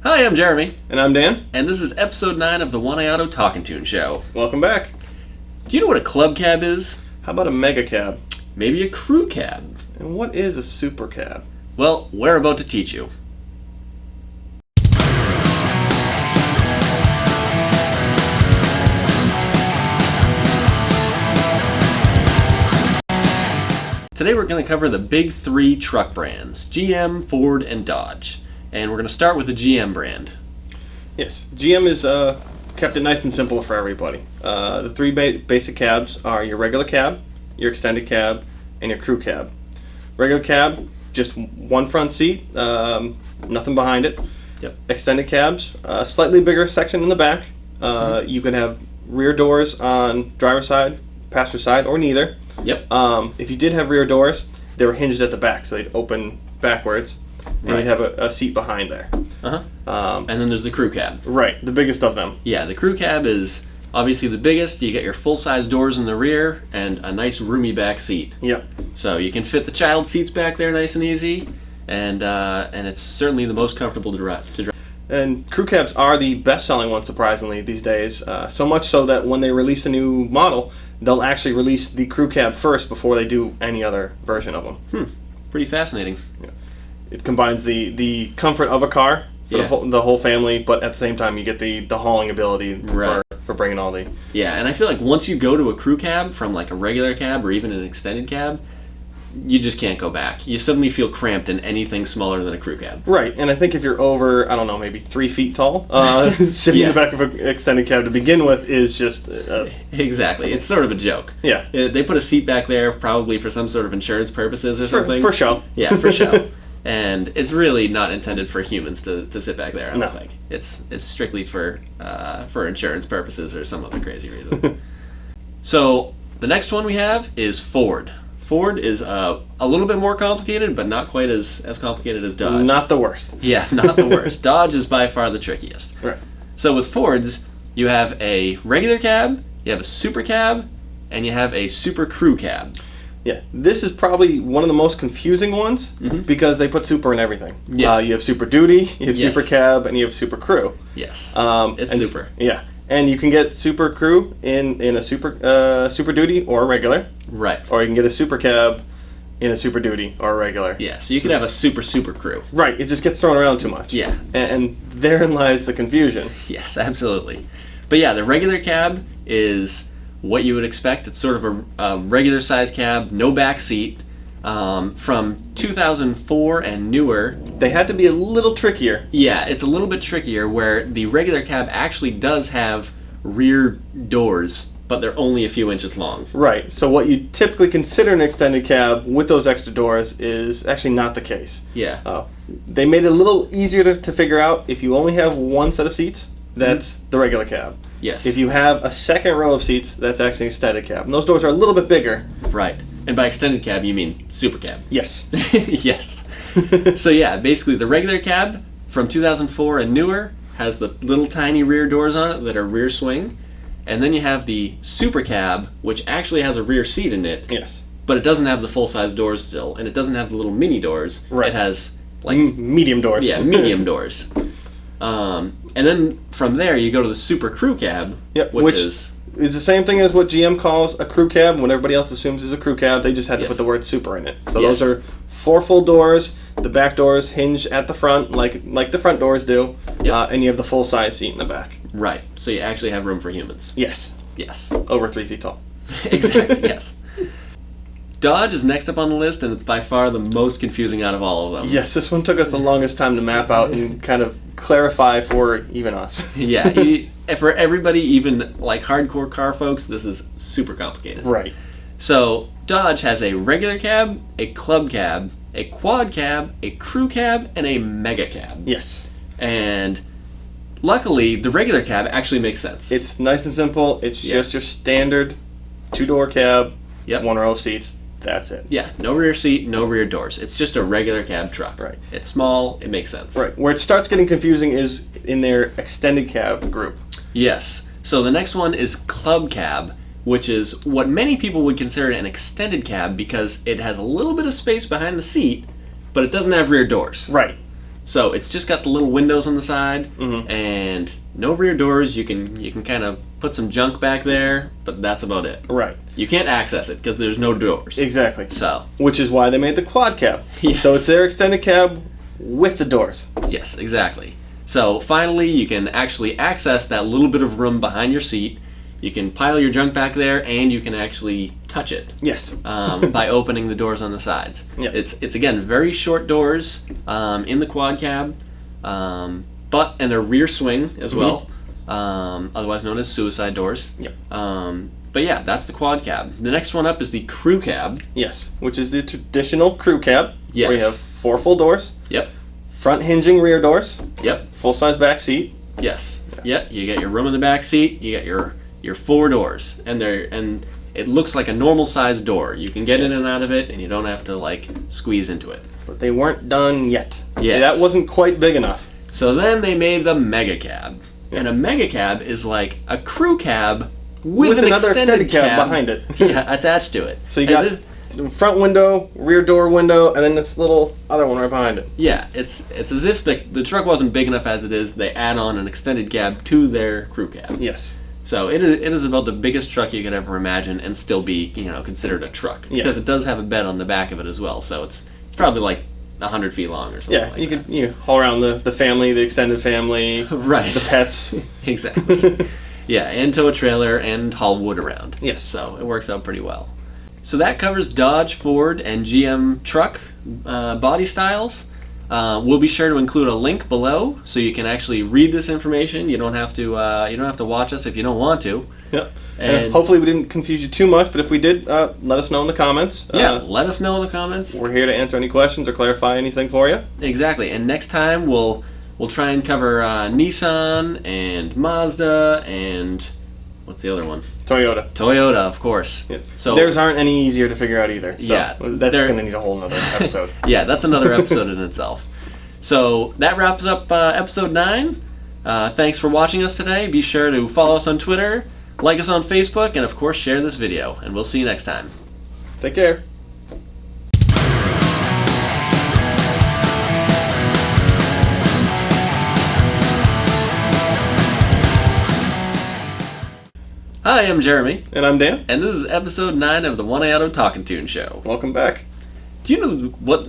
Hi, I'm Jeremy, And I'm Dan. and this is episode 9 of the One Eye Auto Talking Tune Show. Welcome back. Do you know what a club cab is? How about a mega cab? Maybe a crew cab? And what is a super cab? Well, we're about to teach you. Today we're going to cover the big 3 truck brands, GM, Ford, and Dodge. And we're going to start with the GM brand. Yes, GM is kept it nice and simple for everybody. The 3 basic cabs are your regular cab, your extended cab, and your crew cab. Regular cab, just one front seat, nothing behind it. Yep. Extended cabs, slightly bigger section in the back. You can have rear doors on driver's side, passenger side, or neither. Yep. If you did have rear doors, they were hinged at the back, so they'd open backwards, and Right. you'd have a seat behind there. And then there's the crew cab. Right, the biggest of them. Yeah, the crew cab is obviously the biggest. You get your full-size doors in the rear and a nice roomy back seat. Yep. So you can fit the child seats back there nice and easy, and it's certainly the most comfortable to drive. And crew cabs are the best-selling ones, surprisingly, these days. So much so that when they release a new model, they'll actually release the crew cab first before they do any other version of them. Pretty fascinating. It combines the comfort of a car for Yeah. the whole family, but at the same time you get the hauling ability Right. for bringing all the... Yeah, and I feel like once you go to a crew cab from like a regular cab or even an extended cab, you just can't go back. You suddenly feel cramped in anything smaller than a crew cab. Right, and I think if you're over, I don't know, maybe 3 feet tall, sitting in the back of an extended cab to begin with is just... Exactly. It's sort of a joke. Yeah. They put a seat back there probably for some sort of insurance purposes or something. For show. Yeah, for show. And it's really not intended for humans to sit back there, I don't think. It's strictly for insurance purposes or some other crazy reason. So the next one we have is Ford. Ford is a little bit more complicated, but not quite as complicated as Dodge. Not the worst. Yeah, not the worst. Dodge is by far the trickiest. Right. So with Fords, you have a regular cab, you have a super cab, and you have a super crew cab. Yeah, this is probably one of the most confusing ones because they put super in everything. Yeah. You have super duty, you have Yes. super cab, and you have super crew. Yes. It's super. Yeah, and you can get super crew in a super duty or regular, Right. or you can get a super cab in a super duty or regular. Yeah, so you could have a super crew. Right, it just gets thrown around too much. Yeah. And therein lies the confusion. Yes, absolutely. But yeah, the regular cab is what you would expect. It's sort of a regular size cab, no back seat. From 2004 and newer. They had to be a little trickier. Yeah, it's a little bit trickier where the regular cab actually does have rear doors, but they're only a few inches long. Right, so what you typically consider an extended cab with those extra doors is actually not the case. Yeah. They made it a little easier to figure out. If you only have one set of seats, that's the regular cab. Yes. If you have a second row of seats, that's actually an extended cab. And those doors are a little bit bigger. Right. And by extended cab, you mean super cab. Yes. Yes. So yeah, basically the regular cab from 2004 and newer has the little tiny rear doors on it that are rear swing. And then you have the super cab, which actually has a rear seat in it. Yes. But it doesn't have the full-size doors still, and it doesn't have the little mini doors. Right. It has like medium doors. Yeah, medium doors. And then from there you go to the super crew cab, Yep, which is the same thing as what GM calls a crew cab. What everybody else assumes is a crew cab, they just had to Yes. put the word super in it. So Yes. those are 4 full doors. The back doors hinge at the front, like the front doors do, Yep. and you have the full size seat in the back. right. So you actually have room for humans. Yes, Yes. over 3 feet tall. Exactly. Yes. Dodge is next up on the list, and it's by far the most confusing out of all of them. Yes, this one took us the longest time to map out and kind of clarify for even us. Yeah. For everybody, even like hardcore car folks, this is super complicated. Right. So Dodge has a regular cab, a club cab, a quad cab, a crew cab, and a mega cab. Yes. And luckily, the regular cab actually makes sense. It's nice and simple. It's just your standard 2-door cab, Yep. 1 row of seats. That's it. Yeah, no rear seat, no rear doors. It's just a regular cab truck. Right. It's small, it makes sense. Right. Where it starts getting confusing is in their extended cab group. Yes. So the next one is club cab, which is what many people would consider an extended cab because it has a little bit of space behind the seat, but it doesn't have rear doors. Right. So it's just got the little windows on the side, Mhm. and no rear doors. You can kind of put some junk back there, but that's about it. Right. You can't access it because there's no doors. Exactly. So Which is why they made the quad cab. Yes. So it's their extended cab with the doors. yes, exactly. So finally, you can actually access that little bit of room behind your seat. You can pile your junk back there, and you can actually touch it. Yes. By opening the doors on the sides. Yeah. It's again very short doors in the quad cab, but and they're rear swing as well, otherwise known as suicide doors. Yep. But yeah, that's the quad cab. The next one up is the crew cab. Yes. Which is the traditional crew cab. Yes. Where you have 4 full doors, Yep. front hinging rear doors, Yep. full size back seat. Yes. Yep. You get your room in the back seat. You got your 4 doors, and it looks like a normal sized door. You can get in Yes. and out of it, and you don't have to like squeeze into it. But they weren't done yet. Yes. That wasn't quite big enough. So then they made the mega cab, and a mega cab is like a crew cab with an another extended cab behind it. yeah, attached to it. So you As got if- front window, rear door window, and then this little other one right behind it. yeah, it's as if the truck wasn't big enough as it is. They add on an extended cab to their crew cab. Yes. So it is about the biggest truck you could ever imagine, and still be considered a truck, Yeah. because it does have a bed on the back of it as well. So it's probably like 100 feet long or something. Yeah, like you that. could haul around the family, the extended family, Right. the pets. Exactly. Yeah, and tow a trailer and haul wood around. Yes. So it works out pretty well. So that covers Dodge, Ford, and GM truck body styles. We'll be sure to include a link below so you can actually read this information. You don't have to watch us if you don't want to. Yep. And- And hopefully we didn't confuse you too much, but if we did, let us know in the comments. Yeah, let us know in the comments. We're here to answer any questions or clarify anything for you. Exactly. And next time we'll try and cover Nissan and Mazda and what's the other one? Toyota. Toyota, of course. Yeah. So Theirs aren't any easier to figure out either. So Yeah, that's they're- going to need a whole other episode. yeah, that's another episode in itself. So that wraps up episode 9. Thanks for watching us today. Be sure to follow us on Twitter, like us on Facebook, and of course share this video. And we'll see you next time. Take care. Hi, I'm Jeremy, And I'm Dan. and this is episode 9 of the One Auto Talking Tune Show. Welcome back. Do you know what?